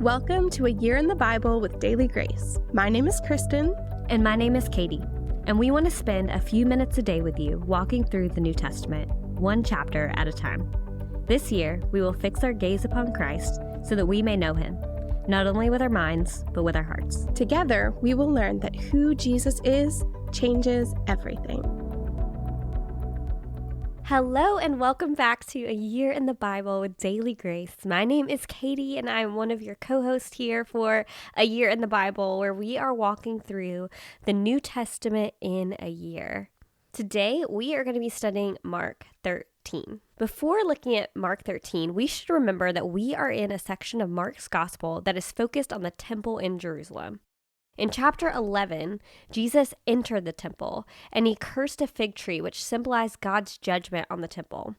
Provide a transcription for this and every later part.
Welcome to A Year in the Bible with Daily Grace. My name is Kristen. And my name is Katie. And we want to spend a few minutes a day with you walking through the New Testament, one chapter at a time. This year, we will fix our gaze upon Christ so that we may know him, not only with our minds, but with our hearts. Together, we will learn that who Jesus is changes everything. Hello and welcome back to A Year in the Bible with Daily Grace. My name is Katie and I'm one of your co-hosts here for A Year in the Bible, where we are walking through the New Testament in a year. Today we are going to be studying Mark 13. Before looking at Mark 13, we should remember that we are in a section of Mark's Gospel that is focused on the temple in Jerusalem. In chapter 11, Jesus entered the temple, and he cursed a fig tree, which symbolized God's judgment on the temple.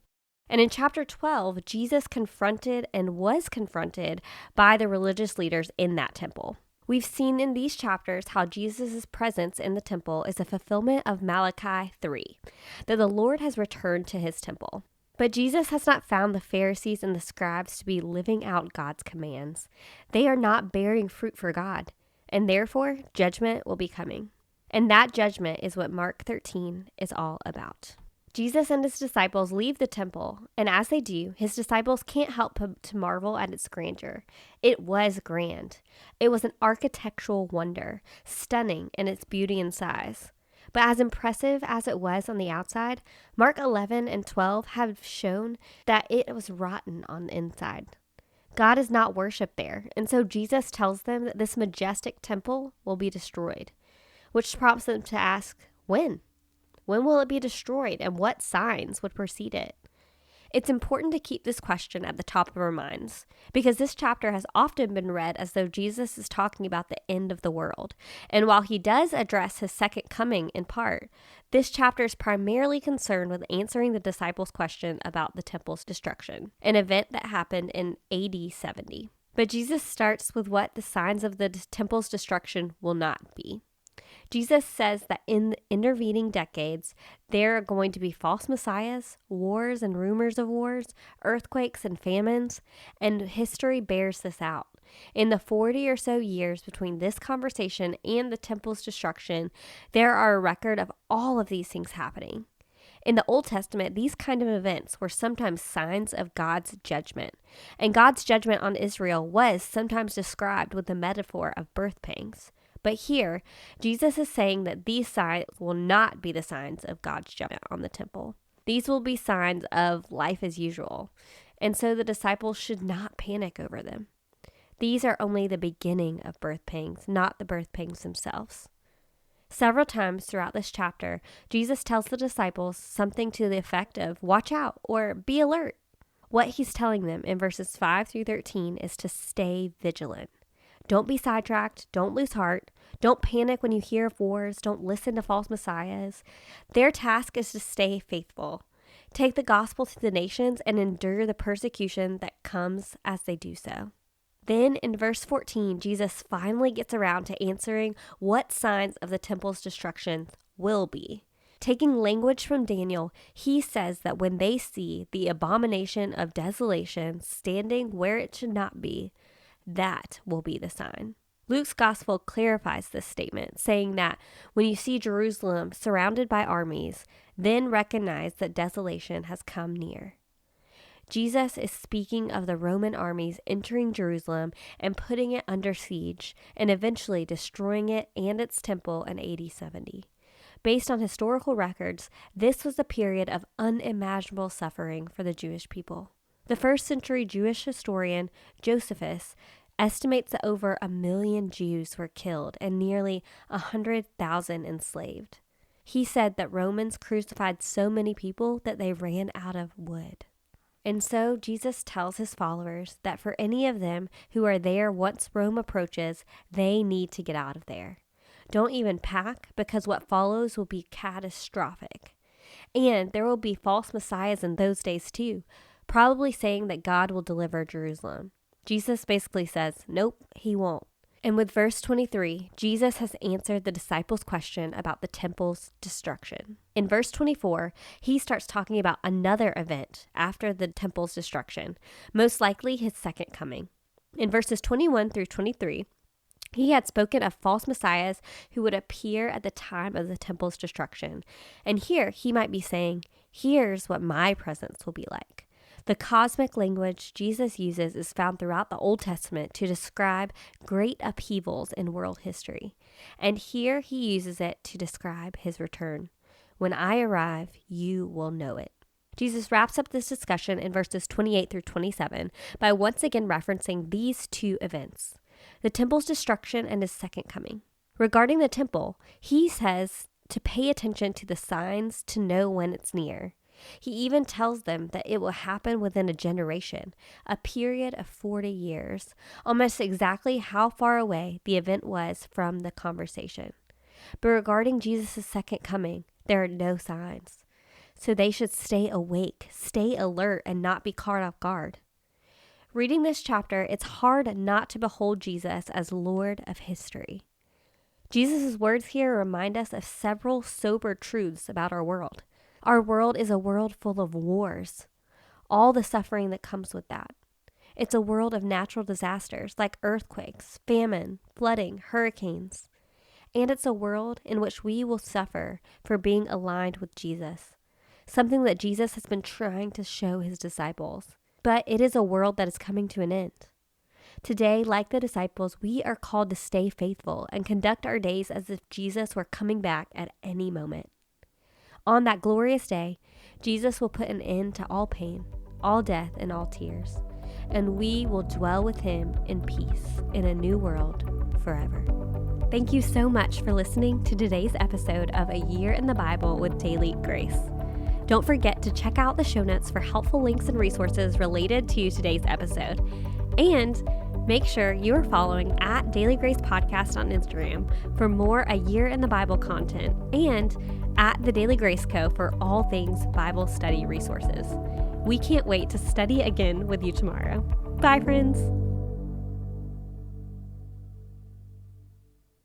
And in chapter 12, Jesus confronted and was confronted by the religious leaders in that temple. We've seen in these chapters how Jesus' presence in the temple is a fulfillment of Malachi 3, that the Lord has returned to his temple. But Jesus has not found the Pharisees and the scribes to be living out God's commands. They are not bearing fruit for God. And therefore, judgment will be coming. And that judgment is what Mark 13 is all about. Jesus and his disciples leave the temple, and as they do, his disciples can't help but to marvel at its grandeur. It was grand. It was an architectural wonder, stunning in its beauty and size. But as impressive as it was on the outside, Mark 11 and 12 have shown that it was rotten on the inside. God is not worshipped there, and so Jesus tells them that this majestic temple will be destroyed, which prompts them to ask, when? When will it be destroyed, and what signs would precede it? It's important to keep this question at the top of our minds, because this chapter has often been read as though Jesus is talking about the end of the world. And while he does address his second coming in part, this chapter is primarily concerned with answering the disciples' question about the temple's destruction, an event that happened in AD 70. But Jesus starts with what the signs of the temple's destruction will not be. Jesus says that in the intervening decades, there are going to be false messiahs, wars and rumors of wars, earthquakes and famines, and history bears this out. In the 40 or so years between this conversation and the temple's destruction, there are a record of all of these things happening. In the Old Testament, these kind of events were sometimes signs of God's judgment, and God's judgment on Israel was sometimes described with the metaphor of birth pangs. But here, Jesus is saying that these signs will not be the signs of God's judgment on the temple. These will be signs of life as usual, and so the disciples should not panic over them. These are only the beginning of birth pangs, not the birth pangs themselves. Several times throughout this chapter, Jesus tells the disciples something to the effect of, watch out, or be alert. What he's telling them in verses 5 through 13 is to stay vigilant. Don't be sidetracked. Don't lose heart. Don't panic when you hear of wars. Don't listen to false messiahs. Their task is to stay faithful. Take the gospel to the nations and endure the persecution that comes as they do so. Then in verse 14, Jesus finally gets around to answering what signs of the temple's destruction will be. Taking language from Daniel, he says that when they see the abomination of desolation standing where it should not be, that will be the sign. Luke's gospel clarifies this statement, saying that when you see Jerusalem surrounded by armies, then recognize that desolation has come near. Jesus is speaking of the Roman armies entering Jerusalem and putting it under siege, and eventually destroying it and its temple in AD 70. Based on historical records, this was a period of unimaginable suffering for the Jewish people. The first century Jewish historian Josephus estimates that over 1 million Jews were killed and nearly 100,000 enslaved. He said that Romans crucified so many people that they ran out of wood. And so Jesus tells his followers that for any of them who are there once Rome approaches, they need to get out of there. Don't even pack, because what follows will be catastrophic. And there will be false messiahs in those days too, probably saying that God will deliver Jerusalem. Jesus basically says, nope, he won't. And with verse 23, Jesus has answered the disciples' question about the temple's destruction. In verse 24, he starts talking about another event after the temple's destruction, most likely his second coming. In verses 21 through 23, he had spoken of false messiahs who would appear at the time of the temple's destruction. And here he might be saying, here's what my presence will be like. The cosmic language Jesus uses is found throughout the Old Testament to describe great upheavals in world history. And here he uses it to describe his return. When I arrive, you will know it. Jesus wraps up this discussion in verses 28 through 27 by once again referencing these two events, the temple's destruction and his second coming. Regarding the temple, he says to pay attention to the signs to know when it's near. He even tells them that it will happen within a generation, a period of 40 years, almost exactly how far away the event was from the conversation. But regarding Jesus' second coming, there are no signs. So they should stay awake, stay alert, and not be caught off guard. Reading this chapter, it's hard not to behold Jesus as Lord of history. Jesus' words here remind us of several sober truths about our world. Our world is a world full of wars, all the suffering that comes with that. It's a world of natural disasters like earthquakes, famine, flooding, hurricanes. And it's a world in which we will suffer for being aligned with Jesus, something that Jesus has been trying to show his disciples. But it is a world that is coming to an end. Today, like the disciples, we are called to stay faithful and conduct our days as if Jesus were coming back at any moment. On that glorious day, Jesus will put an end to all pain, all death, and all tears, and we will dwell with him in peace in a new world forever. Thank you so much for listening to today's episode of A Year in the Bible with Daily Grace. Don't forget to check out the show notes for helpful links and resources related to today's episode. And make sure you are following at Daily Grace Podcast on Instagram for more A Year in the Bible content, and at the Daily Grace Co. for all things Bible study resources. We can't wait to study again with you tomorrow. Bye, friends.